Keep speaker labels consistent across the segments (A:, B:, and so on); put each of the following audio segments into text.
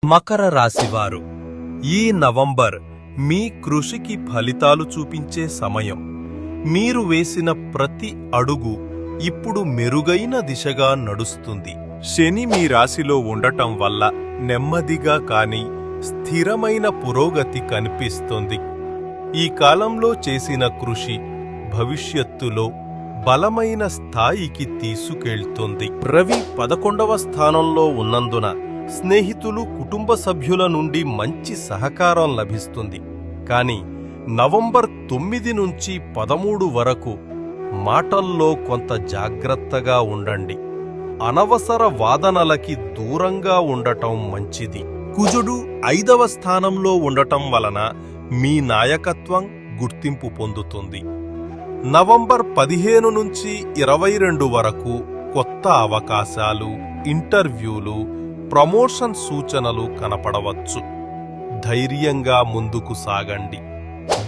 A: మకర రాశివారు ఈ నవంబర్ మీ కృషికి ఫలితాలు చూపించే సమయం. మీరు వేసిన ప్రతి అడుగు ఇప్పుడు మెరుగైన దిశగా నడుస్తుంది. శని మీ రాశిలో ఉండటం వల్ల నెమ్మదిగా కాని స్థిరమైన పురోగతి కనిపిస్తుంది. ఈ కాలంలో చేసిన కృషి భవిష్యత్తులో బలమైన స్థాయికి తీసుకెళ్తుంది. రవి 11వ స్థానంలో ఉన్నందున స్నేహితులు, కుటుంబ సభ్యుల నుండి మంచి సహకారం లభిస్తుంది. కాని నవంబర్ 9 నుంచి 13 వరకు మాటల్లో కొంత జాగ్రత్తగా ఉండండి. అనవసర వాదనలకి దూరంగా ఉండటం మంచిది. కుజుడు 5వ స్థానంలో ఉండటం వలన మీ నాయకత్వం గుర్తింపు పొందుతుంది. నవంబర్ 15 నుంచి 22 వరకు కొత్త అవకాశాలు, ఇంటర్వ్యూలు, ప్రమోషన్ సూచనలు కనపడవచ్చు. ధైర్యంగా ముందుకు సాగండి.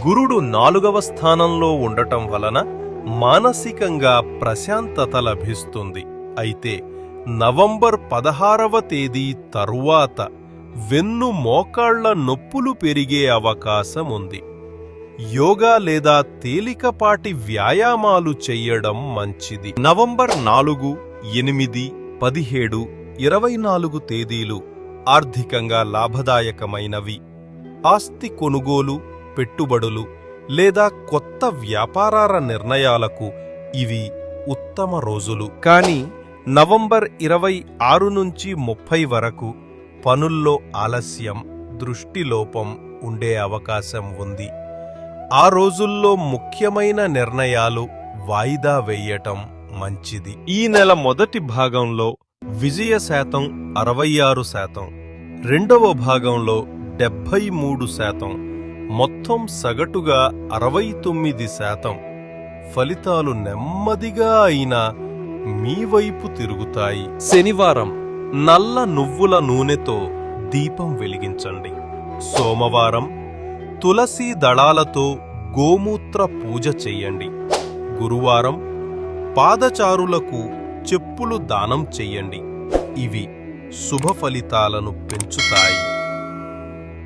A: గురుడు 4వ స్థానంలో ఉండటం వలన మానసికంగా ప్రశాంతత లభిస్తుంది. అయితే నవంబర్ 16వ తేదీ తరువాత వెన్ను మోకాళ్ల నొప్పులు పెరిగే అవకాశముంది. యోగా లేదా తేలికపాటి వ్యాయామాలు చెయ్యడం మంచిది. నవంబర్ 4, 8, 17, 24 తేదీలు ఆర్థికంగా లాభదాయకమైనవి. ఆస్తి కొనుగోలు, పెట్టుబడులు లేదా కొత్త వ్యాపారాల నిర్ణయాలకు ఇవి ఉత్తమ రోజులు. కానీ నవంబర్ 26 నుంచి 30 వరకు పనుల్లో ఆలస్యం, దృష్టిలోపం ఉండే అవకాశం ఉంది. ఆ రోజుల్లో ముఖ్యమైన నిర్ణయాలు వాయిదా వేయటం మంచిది. ఈ నెల మొదటి భాగంలో విజయ శాతం 66%, రెండవ భాగంలో 73%, మొత్తం సగటుగా 69%. ఫలితాలు నెమ్మదిగా అయినా మీ వైపు తిరుగుతాయి. శనివారం నల్ల నువ్వుల నూనెతో దీపం వెలిగించండి. సోమవారం తులసి దళాలతో గోమూత్ర పూజ చెయ్యండి. గురువారం పాదచారులకు చెప్పులు దానం చెయ్యండి. ఇవి శుభ ఫలితాలను పెంచుతాయి.